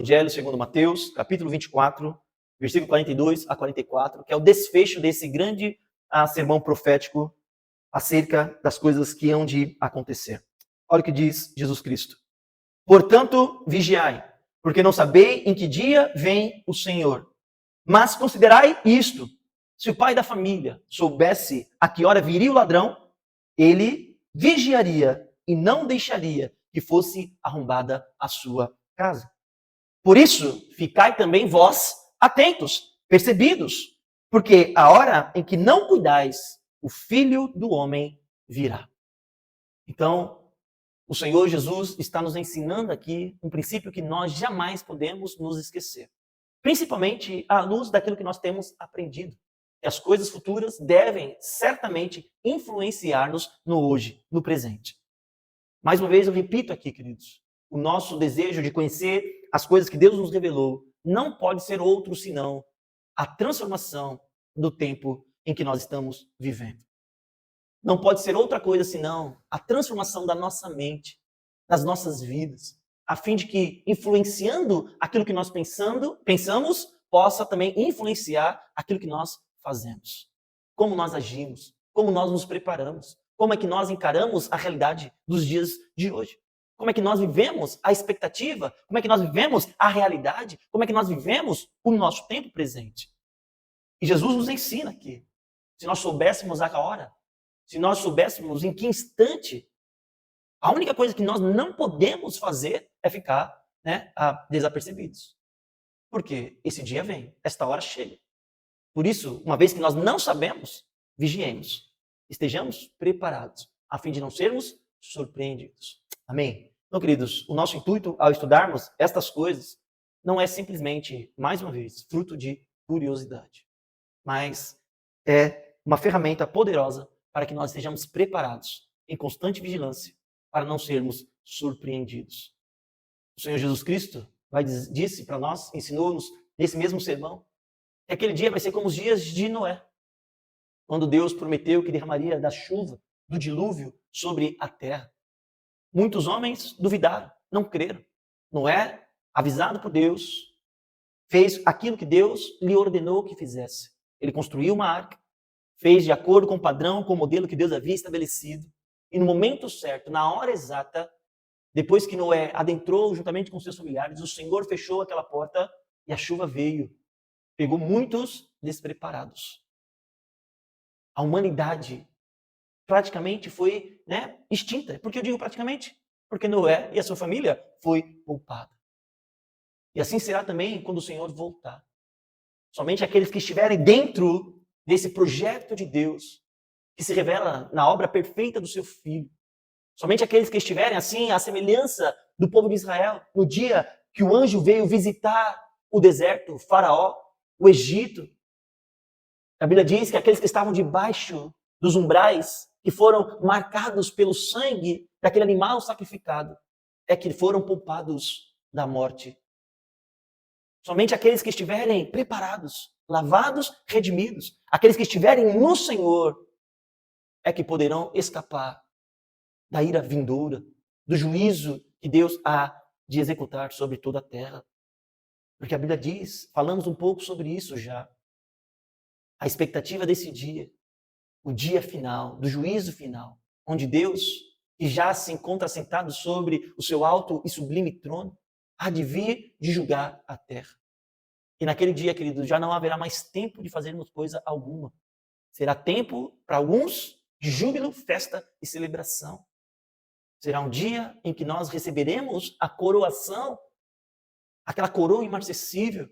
Evangelho segundo Mateus, capítulo 24, versículo 42 a 44, que é o desfecho desse grande sermão profético acerca das coisas que hão de acontecer. Olha o que diz Jesus Cristo. Portanto, vigiai, porque não sabeis em que dia vem o Senhor. Mas considerai isto, se o pai da família soubesse a que hora viria o ladrão, ele vigiaria e não deixaria que fosse arrombada a sua casa. Por isso, ficai também vós atentos, percebidos, porque a hora em que não cuidais, o Filho do Homem virá. Então, o Senhor Jesus está nos ensinando aqui um princípio que nós jamais podemos nos esquecer. Principalmente à luz daquilo que nós temos aprendido. Que as coisas futuras devem certamente influenciar-nos no hoje, no presente. Mais uma vez eu repito aqui, queridos, o nosso desejo de conhecer as coisas que Deus nos revelou não pode ser outro senão a transformação do tempo em que nós estamos vivendo. Não pode ser outra coisa senão a transformação da nossa mente, das nossas vidas, a fim de que, influenciando aquilo que nós pensamos, possa também influenciar aquilo que nós fazemos. Como nós agimos, como nós nos preparamos, como é que nós encaramos a realidade dos dias de hoje. Como é que nós vivemos a expectativa, como é que nós vivemos a realidade, como é que nós vivemos o nosso tempo presente. E Jesus nos ensina aqui, se nós soubéssemos a hora, se nós soubéssemos em que instante, a única coisa que nós não podemos fazer é ficar desapercebidos. Porque esse dia vem, esta hora chega. Por isso, uma vez que nós não sabemos, vigiemos. Estejamos preparados, a fim de não sermos surpreendidos. Amém? Então, queridos, o nosso intuito ao estudarmos estas coisas não é simplesmente, mais uma vez, fruto de curiosidade, mas é uma ferramenta poderosa para que nós estejamos preparados, em constante vigilância, para não sermos surpreendidos. O Senhor Jesus Cristo disse para nós, ensinou-nos nesse mesmo sermão, que aquele dia vai ser como os dias de Noé, quando Deus prometeu que derramaria da chuva, do dilúvio, sobre a terra. Muitos homens duvidaram, não creram. Noé, avisado por Deus, fez aquilo que Deus lhe ordenou que fizesse. Ele construiu uma arca, fez de acordo com o padrão, com o modelo que Deus havia estabelecido, e no momento certo, na hora exata, depois que Noé adentrou juntamente com seus familiares, o Senhor fechou aquela porta e a chuva veio. Pegou muitos despreparados. A humanidade praticamente foi extinta. Por que eu digo praticamente? Porque Noé e a sua família foi poupada. E assim será também quando o Senhor voltar. Somente aqueles que estiverem dentro desse projeto de Deus, que se revela na obra perfeita do seu Filho. Somente aqueles que estiverem assim, à semelhança do povo de Israel, no dia que o anjo veio visitar o deserto, o Faraó, o Egito. A Bíblia diz que aqueles que estavam debaixo dos umbrais, que foram marcados pelo sangue daquele animal sacrificado, é que foram poupados da morte. Somente aqueles que estiverem preparados, lavados, redimidos, aqueles que estiverem no Senhor, é que poderão escapar da ira vindoura, do juízo que Deus há de executar sobre toda a terra. Porque a Bíblia diz, falamos um pouco sobre isso já, a expectativa desse dia, o dia final, do juízo final, onde Deus, que já se encontra sentado sobre o seu alto e sublime trono, há de vir de julgar a terra. E naquele dia, querido, já não haverá mais tempo de fazermos coisa alguma. Será tempo, para alguns, de júbilo, festa e celebração. Será um dia em que nós receberemos a coroação, aquela coroa imarcessível,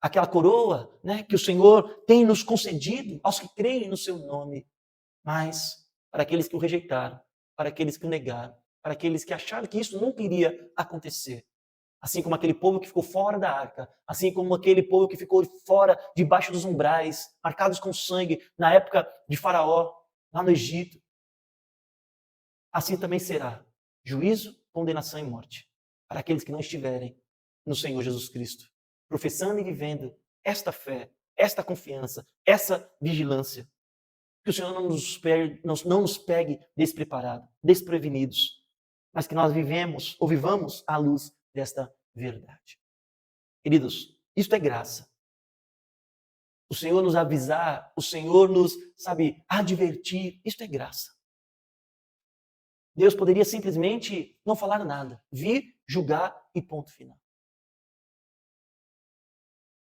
aquela coroa que o Senhor tem nos concedido aos que creem no seu nome. Mas para aqueles que o rejeitaram, para aqueles que o negaram, para aqueles que acharam que isso nunca iria acontecer. Assim como aquele povo que ficou fora da arca, assim como aquele povo que ficou fora, debaixo dos umbrais, marcados com sangue, na época de Faraó, lá no Egito. Assim também será juízo, condenação e morte para aqueles que não estiverem no Senhor Jesus Cristo, professando e vivendo esta fé, esta confiança, essa vigilância. Que o Senhor não nos pegue despreparados, desprevenidos, mas que nós vivamos ou vivamos à luz desta verdade. Queridos, isto é graça. O Senhor nos avisar, o Senhor nos, advertir, isto é graça. Deus poderia simplesmente não falar nada, vir, julgar e ponto final.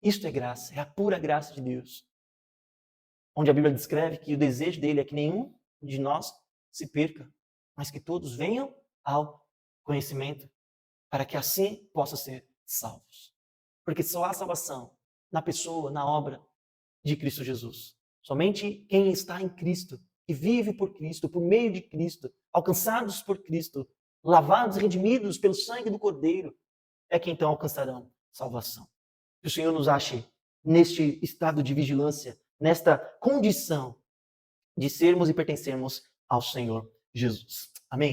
Isto é graça, é a pura graça de Deus. Onde a Bíblia descreve que o desejo dele é que nenhum de nós se perca, mas que todos venham ao conhecimento, para que assim possam ser salvos. Porque só há salvação na pessoa, na obra de Cristo Jesus. Somente quem está em Cristo, que vive por Cristo, por meio de Cristo, alcançados por Cristo, lavados e redimidos pelo sangue do Cordeiro, é que então alcançarão salvação. Que o Senhor nos ache neste estado de vigilância, nesta condição de sermos e pertencermos ao Senhor Jesus. Amém?